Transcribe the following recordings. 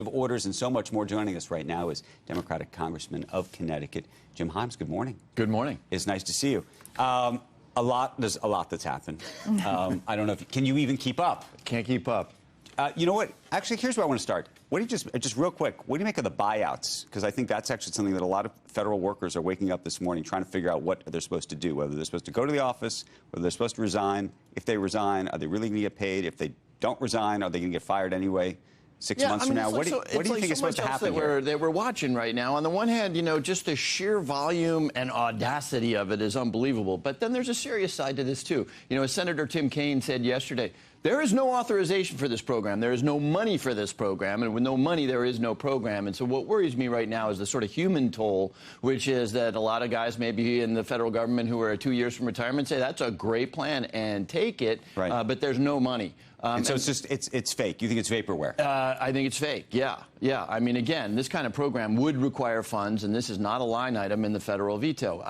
Of orders and so much more. Joining us right now is Democratic Congressman of Connecticut, Jim Himes. Good morning. Good morning. It's nice to see you. There's a lot that's happened. I don't know if can you even keep up? Can't keep up. You know what? Actually, here's where I want to start. What do you just real quick? What do you make of the buyouts? Because I think that's actually something that a lot of federal workers are waking up this morning trying to figure out what they're supposed to do. Whether they're supposed to go to the office, whether they're supposed to resign. If they resign, are they really going to get paid? If they don't resign, are they going to get fired anyway? 6 months from now, what do you think is supposed to happen here? That we're watching right now. On the one hand, you know, just the sheer volume and audacity of it is unbelievable. But then there's a serious side to this, too. You know, as Senator Tim Kaine said yesterday, there is no authorization for this program. There is no money for this program. And with no money, there is no program. And so what worries me right now is the sort of human toll, which is that a lot of guys maybe in the federal government who are 2 years from retirement say that's a great plan and take it, right. But there's no money. And so it's fake. You think it's vaporware? I think it's fake. Yeah. I mean, again, this kind of program would require funds, and this is not a line item in the federal veto.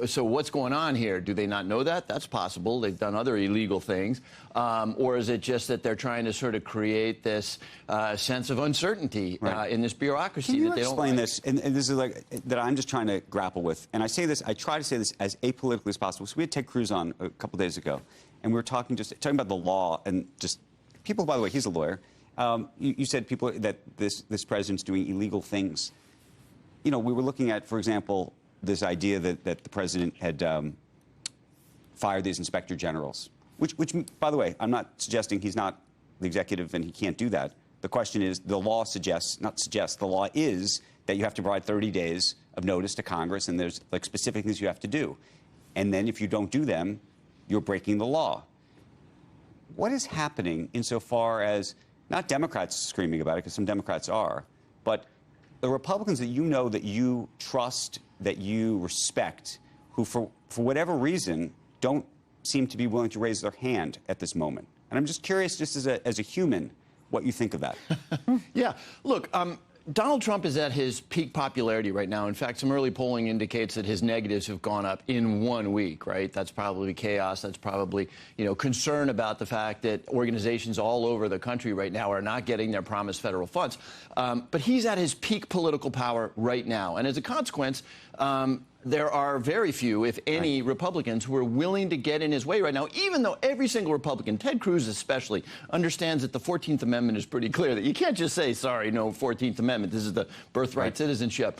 So what's going on here? Do they not know that? That's possible. They've done other illegal things. Or is it just that they're trying to sort of create this sense of uncertainty in this bureaucracy? Can you that they explain don't this? And this is like that I'm just trying to grapple with. And I try to say this as apolitically as possible. So we had Ted Cruz on a couple days ago, and we were talking about the law and just people. By the way, he's a lawyer. You said people that this president's doing illegal things. You know, we were looking at, for example, this idea that the president had fired these inspector generals. Which, by the way, I'm not suggesting he's not the executive and he can't do that. The question is, the law the law is that you have to provide 30 days of notice to Congress, and there's like specific things you have to do. And then if you don't do them, you're breaking the law. What is happening insofar as, not Democrats screaming about it, because some Democrats are, but the Republicans that you know, that you trust, that you respect, who for whatever reason don't seem to be willing to raise their hand at this moment. And I'm just curious, just as a human, what you think of that. Yeah, look, Donald Trump is at his peak popularity right now. In fact, some early polling indicates that his negatives have gone up in 1 week, right? That's probably chaos. That's probably, concern about the fact that organizations all over the country right now are not getting their promised federal funds. But he's at his peak political power right now. And as a consequence, there are very few, if any, Republicans who are willing to get in his way right now, even though every single Republican, Ted Cruz especially, understands that the 14th Amendment is pretty clear, that you can't just say, sorry, no 14th Amendment, this is the birthright citizenship.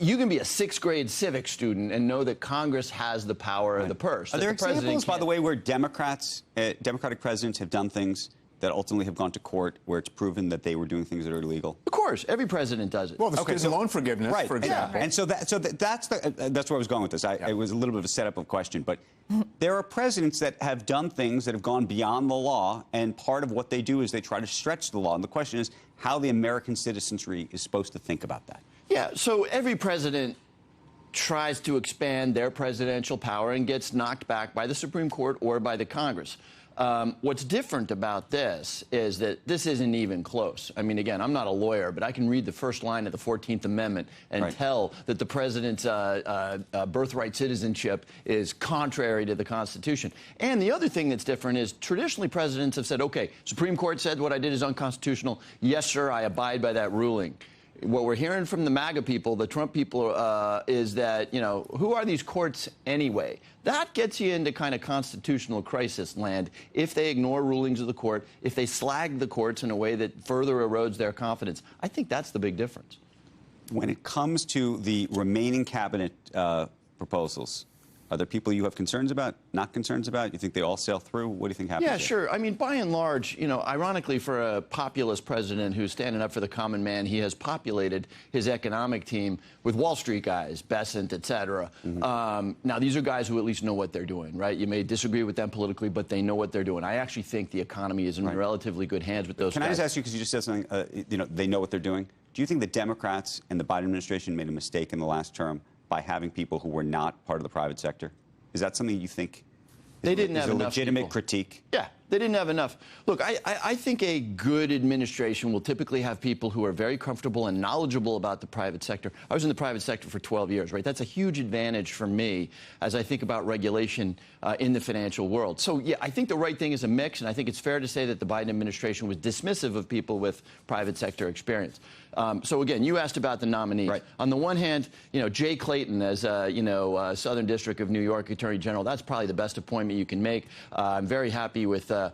You can be a 6th grade civics student and know that Congress has the power of the purse. Are there examples, by the way, where Democratic presidents have done things that ultimately have gone to court where it's proven that they were doing things that are illegal? Of course, every president does it. Well, there's loan forgiveness, for example. Yeah. And so that's where I was going with this. It was a little bit of a setup of a question, but there are presidents that have done things that have gone beyond the law, and part of what they do is they try to stretch the law. And the question is how the American citizenry is supposed to think about that. Yeah, so every president tries to expand their presidential power and gets knocked back by the Supreme Court or by the Congress. What's different about this is that this isn't even close. I mean, again, I'm not a lawyer, but I can read the first line of the 14th Amendment and tell that the president's birthright citizenship is contrary to the Constitution. And the other thing that's different is traditionally presidents have said, okay, Supreme Court said what I did is unconstitutional. Yes, sir, I abide by that ruling. What we're hearing from the MAGA people, the Trump people, is that, who are these courts anyway? That gets you into kind of constitutional crisis land if they ignore rulings of the court, if they slag the courts in a way that further erodes their confidence. I think that's the big difference. When it comes to the remaining cabinet proposals, are there people you have concerns about, not concerns about? You think they all sail through? What do you think happens? Yeah, sure. I mean, by and large, ironically, for a populist president who's standing up for the common man, he has populated his economic team with Wall Street guys, Bessent, et cetera. Now, these are guys who at least know what they're doing, right? You may disagree with them politically, but they know what they're doing. I actually think the economy is in relatively good hands with those guys. Can I just ask you, because you just said something, they know what they're doing. Do you think the Democrats and the Biden administration made a mistake in the last term by having people who were not part of the private sector? Is that something you think they didn't have a enough legitimate people. critique? Yeah, They didn't have enough. Look, I think a good administration will typically have people who are very comfortable and knowledgeable about the private sector. I was in the private sector for 12 years, right? That's a huge advantage for me as I think about regulation in the financial world. So, yeah, I think the right thing is a mix, and I think it's fair to say that the Biden administration was dismissive of people with private sector experience. So, again, you asked about the nominees. Right. On the one hand, Jay Clayton as, Southern District of New York Attorney General, that's probably the best appointment you can make. I'm very happy with the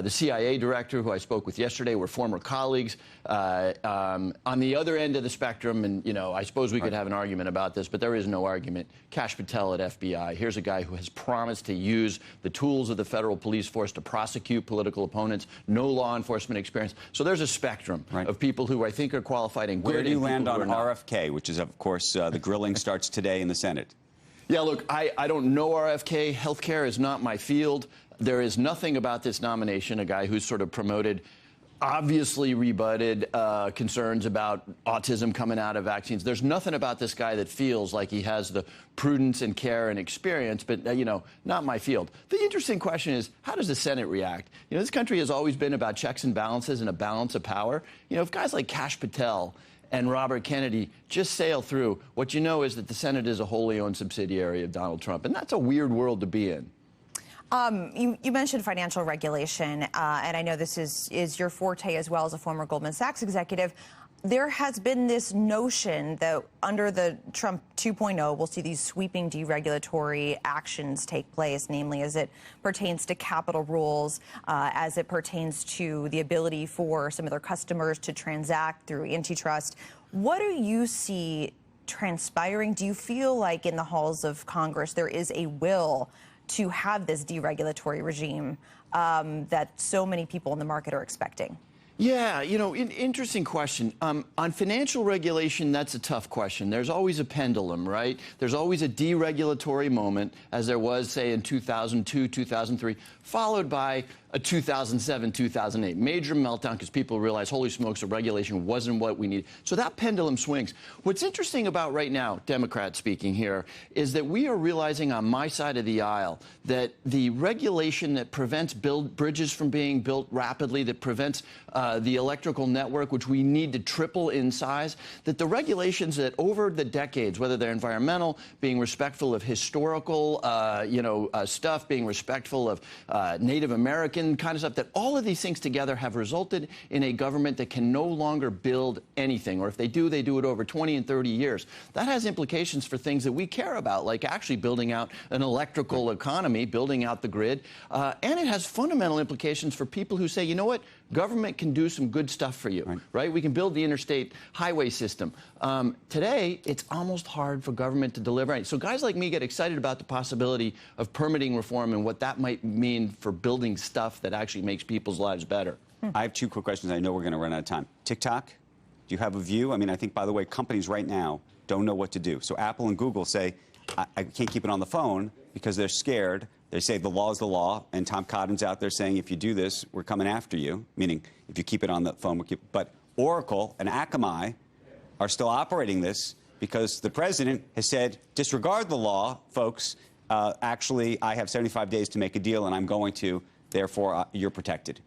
CIA director, who I spoke with yesterday. We're former colleagues. On the other end of the spectrum, and, I suppose we could have an argument about this, but there is no argument. Kash Patel at FBI. Here's a guy who has promised to use the tools of the federal police force to prosecute political opponents, no law enforcement experience. So there's a spectrum of people who I think are qualified and good. Where do you land on RFK, which is, of course, the grilling starts today in the Senate? Yeah, look, I don't know RFK. Healthcare is not my field. There is nothing about this nomination, a guy who's sort of promoted, obviously rebutted concerns about autism coming out of vaccines. There's nothing about this guy that feels like he has the prudence and care and experience, but, not my field. The interesting question is, how does the Senate react? This country has always been about checks and balances and a balance of power. If guys like Kash Patel and Robert Kennedy just sail through, what you know is that the Senate is a wholly owned subsidiary of Donald Trump, and that's a weird world to be in. You mentioned financial regulation, and I know this is your forte as well as a former Goldman Sachs executive. There has been this notion that under the Trump 2.0, we'll see these sweeping deregulatory actions take place, namely as it pertains to capital rules, as it pertains to the ability for some of their customers to transact through antitrust. What do you see transpiring? Do you feel like in the halls of Congress there is a will to have this deregulatory regime that so many people in the market are expecting? Yeah, interesting question. On financial regulation, that's a tough question. There's always a pendulum, right? There's always a deregulatory moment, as there was, say, in 2002, 2003, followed by a 2007, 2008 major meltdown because people realize, holy smokes, the regulation wasn't what we needed. So that pendulum swings. What's interesting about right now, Democrat speaking here, is that we are realizing on my side of the aisle that the regulation that prevents bridges from being built rapidly, that prevents the electrical network, which we need to triple in size, that the regulations that over the decades, whether they're environmental, being respectful of historical, stuff, being respectful of Native American kind of stuff, that all of these things together have resulted in a government that can no longer build anything, or if they do it over 20 and 30 years. That has implications for things that we care about, like actually building out an electrical economy, building out the grid, and it has fundamental implications for people who say, you know what, government can do some good stuff for you, right? We can build the interstate highway system. Today, it's almost hard for government to deliver. So guys like me get excited about the possibility of permitting reform and what that might mean for building stuff that actually makes people's lives better. I have two quick questions. I know we're going to run out of time. TikTok, do you have a view? I mean, I think, by the way, companies right now don't know what to do. So Apple and Google say, I can't keep it on the phone because they're scared. They say the law is the law, and Tom Cotton's out there saying, if you do this, we're coming after you, meaning if you keep it on the phone, we'll keep it. But Oracle and Akamai are still operating this because the president has said, disregard the law, folks. Actually, I have 75 days to make a deal, and I'm going to. Therefore, you're protected.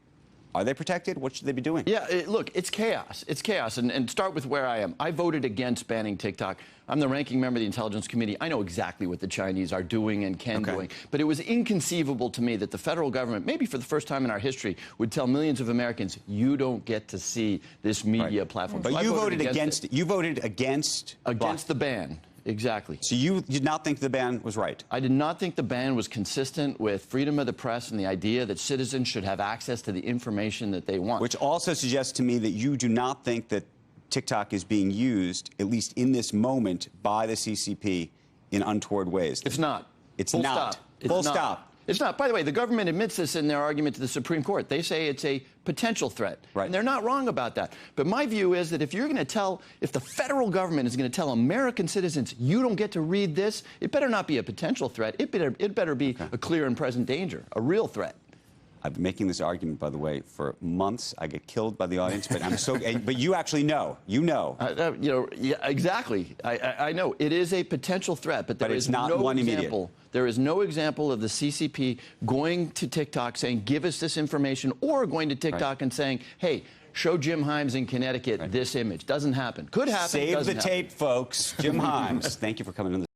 Are they protected? What should they be doing? Yeah, look, it's chaos. It's chaos. And start with where I am. I voted against banning TikTok. I'm the ranking member of the Intelligence Committee. I know exactly what the Chinese are doing and can doing. But it was inconceivable to me that the federal government, maybe for the first time in our history, would tell millions of Americans, you don't get to see this media platform. But so you voted against it. You voted against the ban. Exactly. So you did not think the ban was right? I did not think the ban was consistent with freedom of the press and the idea that citizens should have access to the information that they want. Which also suggests to me that you do not think that TikTok is being used, at least in this moment, by the CCP in untoward ways. It's not. It's Full not. Stop. It's Full not. stop. It's not. By the way, the government admits this in their argument to the Supreme Court. They say it's a potential threat. Right. And they're not wrong about that. But my view is that if the federal government is going to tell American citizens, you don't get to read this, it better not be a potential threat. It better be a clear and present danger, a real threat. I've been making this argument, by the way, for months. I get killed by the audience, but I'm so. But you actually know. You know. Yeah, exactly. I know it is a potential threat, but there is not no one example. immediate. There is no example of the CCP going to TikTok saying, "Give us this information," or going to TikTok and saying, "Hey, show Jim Himes in Connecticut this image." Doesn't happen. Could happen. Save the doesn't happen. tape, folks. Jim Himes. Thank you for coming to the